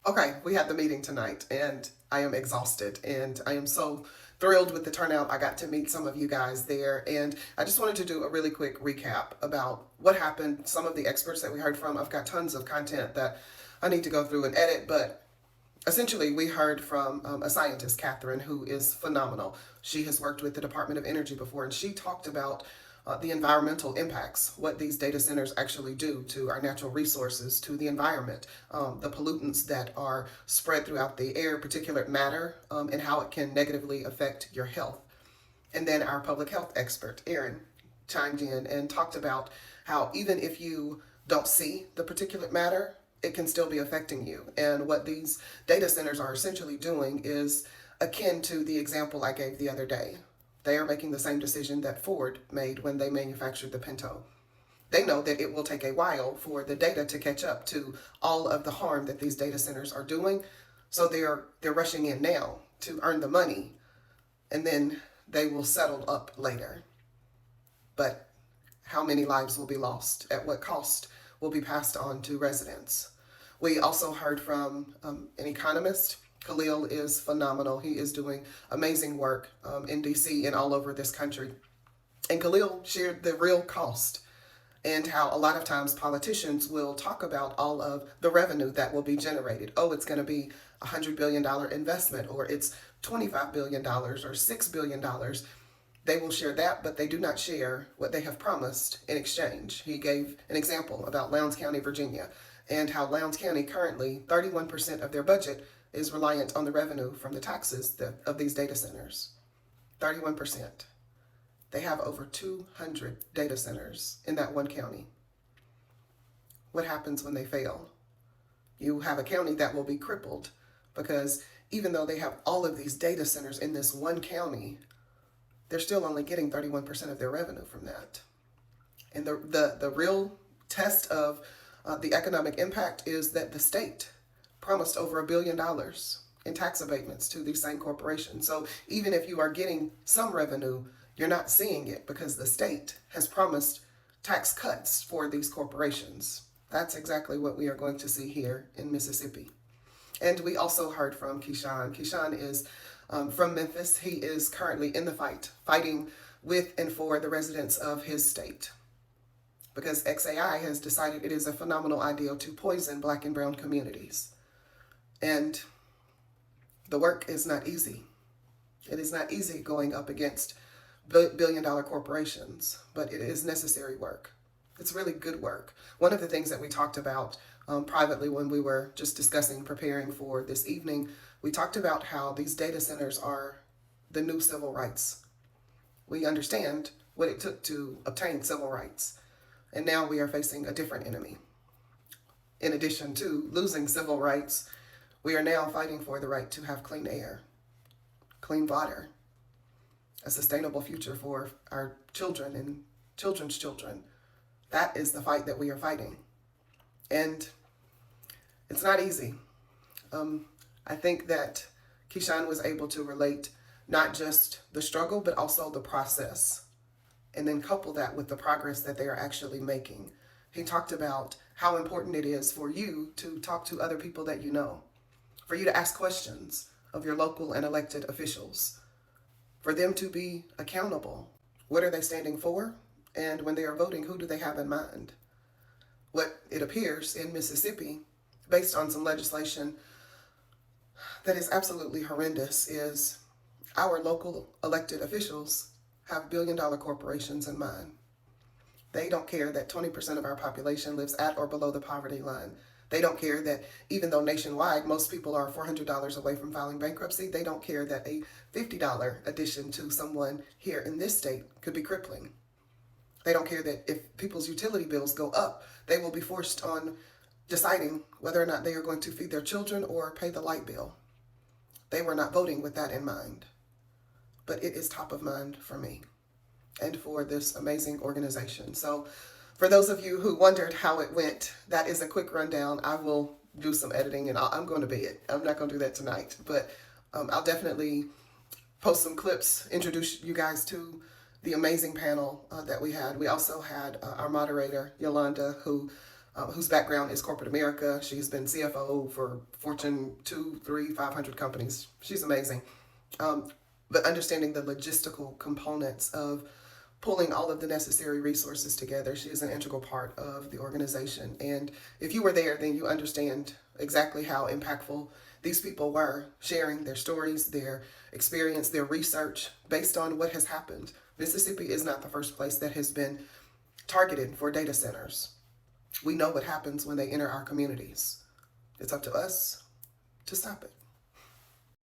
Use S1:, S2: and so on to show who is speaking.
S1: Okay, we had the meeting tonight, and I am exhausted, and I am so thrilled with the turnout. I got to meet some of you guys there, and I just wanted to do a really quick recap about what happened, some of the experts that we heard from. I've got tons of content that I need to go through and edit, but essentially, we heard from a scientist, Catherine, who is phenomenal. She has worked with the Department of Energy before, and she talked about the environmental impacts, what these data centers actually do to our natural resources, to the environment, the pollutants that are spread throughout the air, particulate matter, and how it can negatively affect your health. And then our public health expert, Erin, chimed in and talked about how even if you don't see the particulate matter, it can still be affecting you. And what these data centers are essentially doing is akin to the example I gave the other day. They are making the same decision that Ford made when they manufactured the Pinto. They know that it will take a while for the data to catch up to all of the harm that these data centers are doing. So they're rushing in now to earn the money, and then they will settle up later. But how many lives will be lost? At what cost will be passed on to residents? We also heard from an economist. Khalil is phenomenal. He is doing amazing work in DC and all over this country. And Khalil shared the real cost and how a lot of times politicians will talk about all of the revenue that will be generated. Oh, it's going to be a $100 billion investment, or it's $25 billion or $6 billion. They will share that, but they do not share what they have promised in exchange. He gave an example about Lowndes County, Virginia, and how Lowndes County currently 31% of their budget is reliant on the revenue from the taxes of these data centers. 31%. They have over 200 data centers in that one county. What happens when they fail? You have a county that will be crippled because even though they have all of these data centers in this one county, they're still only getting 31% of their revenue from that. And the real test of the economic impact is that the state promised over $1 billion in tax abatements to these same corporations. So even if you are getting some revenue, you're not seeing it because the state has promised tax cuts for these corporations. That's exactly what we are going to see here in Mississippi. And we also heard from Keyshawn. Keyshawn is from Memphis. He is currently in the fight, fighting with and for the residents of his state. Because XAI has decided it is a phenomenal idea to poison Black and brown communities. And the work is not easy. It is not easy going up against billion-dollar corporations, but it is necessary work. It's really good work. One of the things that we talked about privately when we were just discussing preparing for this evening, we talked about how these data centers are the new civil rights. We understand what it took to obtain civil rights, and now we are facing a different enemy. In addition to losing civil rights, we are now fighting for the right to have clean air, clean water, a sustainable future for our children and children's children. That is the fight that we are fighting. And it's not easy. I think that Keyshawn was able to relate not just the struggle, but also the process, and then couple that with the progress that they are actually making. He talked about how important it is for you to talk to other people that you know, for you to ask questions of your local and elected officials, for them to be accountable. What are they standing for? And when they are voting, who do they have in mind? What it appears in Mississippi, based on some legislation that is absolutely horrendous, is our local elected officials have billion-dollar corporations in mind. They don't care that 20% of our population lives at or below the poverty line. They don't care that even though nationwide most people are $400 away from filing bankruptcy, they don't care that a $50 addition to someone here in this state could be crippling. They don't care that if people's utility bills go up, they will be forced on deciding whether or not they are going to feed their children or pay the light bill. They were not voting with that in mind. But it is top of mind for me and for this amazing organization. So for those of you who wondered how it went, that is a quick rundown. I will do some editing and I'm going to bed. I'm not going to do that tonight, but I'll definitely post some clips, introduce you guys to the amazing panel that we had. We also had our moderator, Yolanda, who whose background is corporate America. She's been CFO for Fortune 2, 3, 500 companies. She's amazing. But understanding the logistical components of pulling all of the necessary resources together. She is an integral part of the organization. And if you were there, then you understand exactly how impactful these people were, sharing their stories, their experience, their research based on what has happened. Mississippi is not the first place that has been targeted for data centers. We know what happens when they enter our communities. It's up to us to stop it.